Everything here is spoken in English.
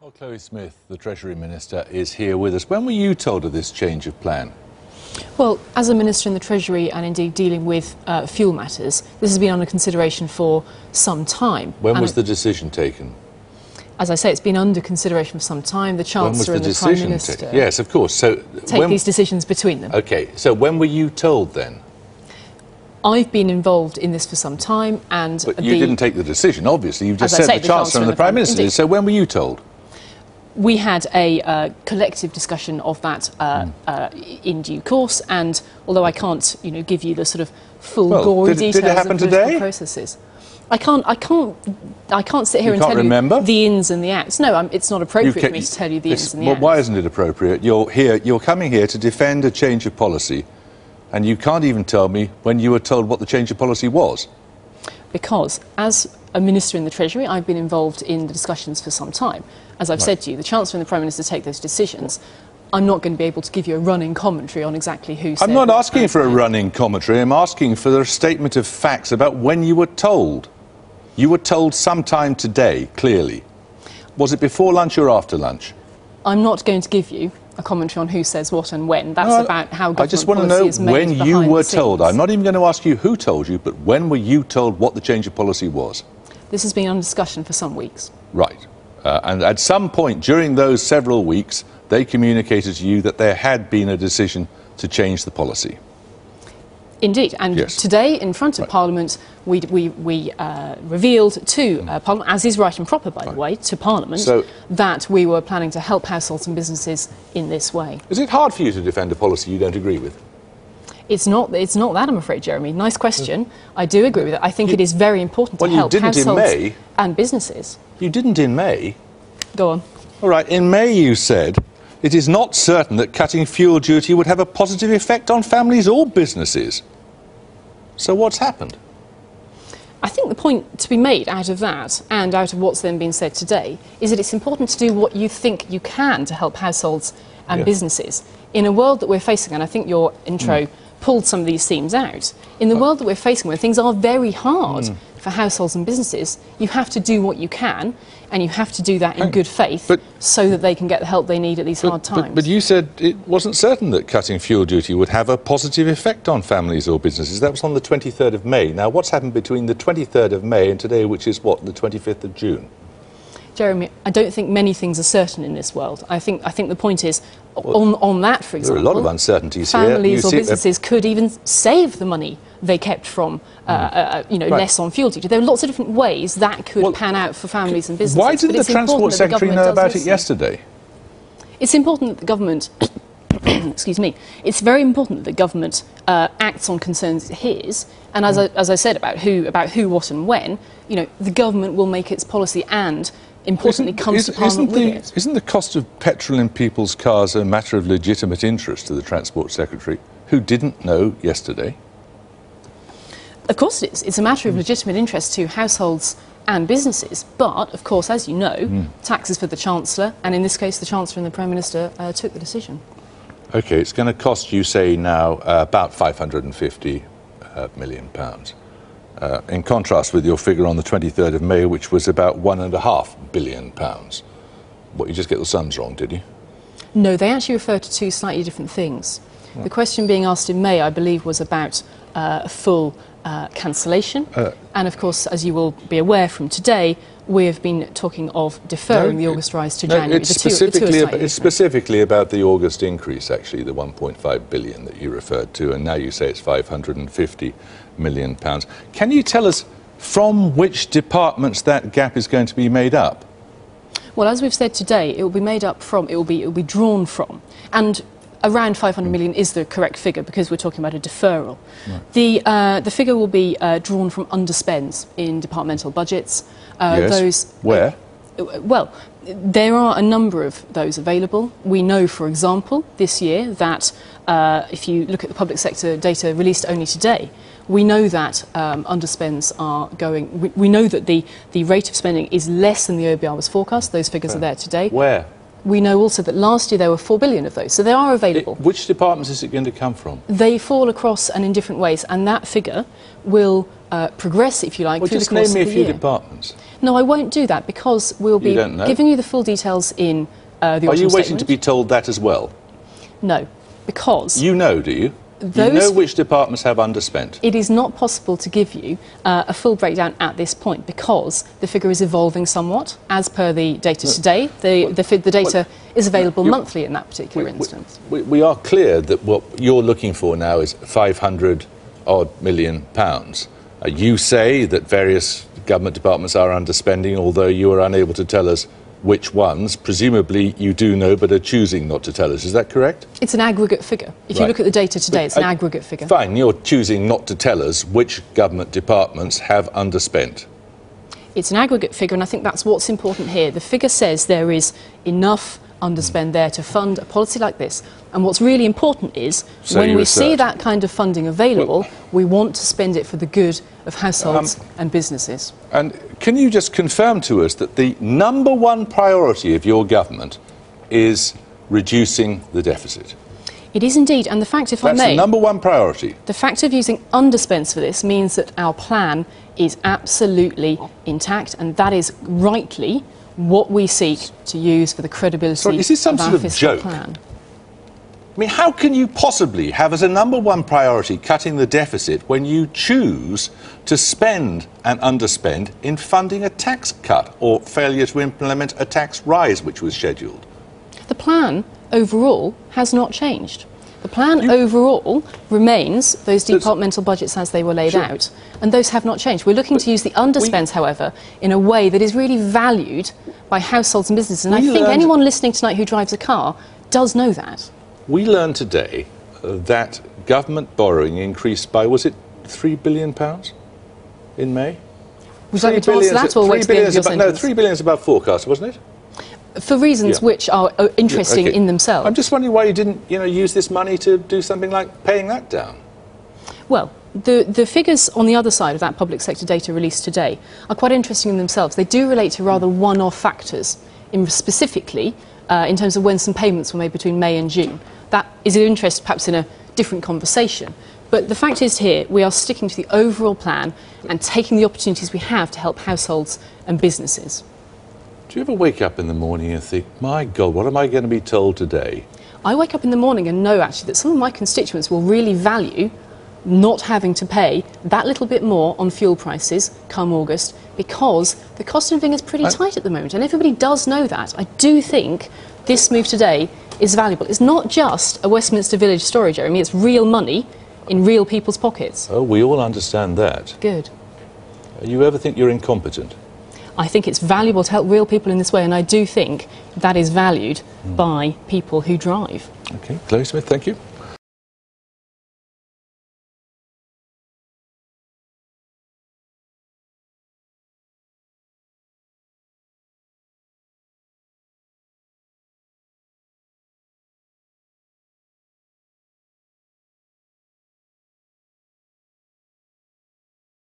Well, Chloe Smith, the Treasury Minister, is here with us. When were you told of this change of plan? Well, as a Minister in the Treasury and indeed dealing with fuel matters, this has been under consideration for some time. When was the decision taken? As I say, it's been under consideration for some time. The Chancellor and the Prime Minister yes, of course. So take these decisions between them. OK, so when were you told then? I've been involved in this for some time, and but you didn't take the decision, obviously. You've just said the Chancellor and the Prime Minister. So when were you told? We had a collective discussion of that in due course, and although I can't, give you the sort of full gory details did it happen of political today? Processes, I can't sit here and tell remember? you the ins and the outs. No, it's not appropriate for me to tell you the ins and the outs. Why isn't it appropriate? You're coming here to defend a change of policy, and you can't even tell me when you were told what the change of policy was. Because as a Minister in the Treasury, I've been involved in the discussions for some time. As I've said to you, the Chancellor and the Prime Minister take those decisions. I'm not going to be able to give you a running commentary on exactly who said. I'm not asking for a running commentary. I'm asking for a statement of facts about when you were told. You were told sometime today, clearly. Was it before lunch or after lunch? I'm not going to give you a commentary on who says what and when. That's about how government I just want to know when you were told. I'm not even going to ask you who told you, but when were you told what the change of policy was? This has been under discussion for some weeks. Right. And at some point during those several weeks, they communicated to you that there had been a decision to change the policy. Indeed, and today, in front of Parliament, we revealed to Parliament, as is right and proper, by the way, to Parliament, that we were planning to help households and businesses in this way. Is it hard for you to defend a policy you don't agree with? It's not that, I'm afraid, Jeremy. Nice question. I do agree with it. I think it is very important to help households and businesses. You didn't in May. Go on. All right, in May you said, it is not certain that cutting fuel duty would have a positive effect on families or businesses. So what's happened? I think the point to be made out of that and out of what's then been said today is that it's important to do what you think you can to help households and businesses. In a world that we're facing, and I think your intro pulled some of these themes out, in the world that we're facing where things are very hard for households and businesses, you have to do what you can, and you have to do that in good faith so that they can get the help they need at these hard times. But you said it wasn't certain that cutting fuel duty would have a positive effect on families or businesses. That was on the 23rd of May. Now, what's happened between the 23rd of May and today, which is, what, the 25th of June? Jeremy, I don't think many things are certain in this world. I think the point is, on that, for example, there are a lot of uncertainties here. Families or businesses could even save the money they kept from, less on fuel duty. There are lots of different ways that could pan out for families and businesses. Why didn't the Transport Secretary know about it yesterday? It's important that the government, excuse me, it's very important that the government acts on concerns it hears. And as I said about who, what, and when, the government will make its policy and, importantly, comes to Parliament with it. Isn't the cost of petrol in people's cars a matter of legitimate interest to the Transport Secretary, who didn't know yesterday? Of course it is. It's a matter of legitimate interest to households and businesses. But, of course, as you know, taxes for the Chancellor, and in this case the Chancellor and the Prime Minister took the decision. OK, it's going to cost, you say now, about £550 million. In contrast with your figure on the 23rd of May, which was about £1.5 billion. What, you just get the sums wrong, did you? No, they actually refer to two slightly different things. The question being asked in May, I believe, was about full cancellation. And, of course, as you will be aware from today, we have been talking of deferring the August rise to January. It's specifically about the August increase, actually, the 1.5 billion that you referred to, and now you say it's 550 million pounds. Can you tell us from which departments that gap is going to be made up? Well, as we've said today, it will be made up from, it will be drawn from, and around 500 million is the correct figure because we're talking about a deferral. Right. The figure will be drawn from underspends in departmental budgets. Where? Well, there are a number of those available. We know, for example, this year that if you look at the public sector data released only today, we know that underspends are going. We know that the rate of spending is less than the OBR was forecast. Those figures are there today. Where? We know also that last year there were 4 billion of those, so they are available. Which departments is it going to come from? They fall across and in different ways, and that figure will progress, if you like, Well, through the just course name me of a the few year. departments. No, I won't do that because we'll be giving you the full details in the autumn Are you waiting statement. to be told that as well? No, because... You know, do you? You know which departments have underspent? It is not possible to give you a full breakdown at this point because the figure is evolving somewhat. As per the data today, the data is available monthly in that particular instance. We are clear that what you're looking for now is £500-odd million. You say that various government departments are underspending, although you are unable to tell us which ones. Presumably you do know but are choosing not to tell us. Is that correct? It's an aggregate figure. If you look at the data today, it's an aggregate figure. Fine, you're choosing not to tell us which government departments have underspent. It's an aggregate figure, and I think that's what's important here. The figure says there is enough underspend there to fund a policy like this. And what's really important is when we see that kind of funding available, we want to spend it for the good of households and businesses. And can you just confirm to us that the number one priority of your government is reducing the deficit? It is indeed, and the fact, if I may... That's the number one priority. The fact of using underspends for this means that our plan is absolutely intact, and that is rightly what we seek to use for the credibility is this some of our sort of fiscal joke? plan. I mean, how can you possibly have as a number one priority cutting the deficit when you choose to spend and underspend in funding a tax cut or failure to implement a tax rise which was scheduled? The plan overall has not changed. The plan overall remains those departmental budgets as they were laid out, and those have not changed. We're looking to use the underspends, however, in a way that is really valued by households and businesses, and I think anyone listening tonight who drives a car does know that. We learned today that government borrowing increased by, was it £3 billion in May? Would you like me to answer that or wait to the end of your sentence? No, £3 billion is about forecast, wasn't it? For reasons which are interesting in themselves. I'm just wondering why you didn't, use this money to do something like paying that down. Well, the figures on the other side of that public sector data released today are quite interesting in themselves. They do relate to rather one-off factors, specifically in terms of when some payments were made between May and June. That is of interest perhaps in a different conversation. But the fact is here, we are sticking to the overall plan and taking the opportunities we have to help households and businesses. Do you ever wake up in the morning and think, my God, what am I going to be told today? I wake up in the morning and know actually that some of my constituents will really value not having to pay that little bit more on fuel prices come August because the cost of living is pretty tight at the moment, and everybody does know that. I do think this move today is valuable. It's not just a Westminster Village story, Jeremy, it's real money in real people's pockets. Oh, we all understand that. Good. You ever think you're incompetent? I think it's valuable to help real people in this way, and I do think that is valued by people who drive. OK, Chloe Smith, thank you.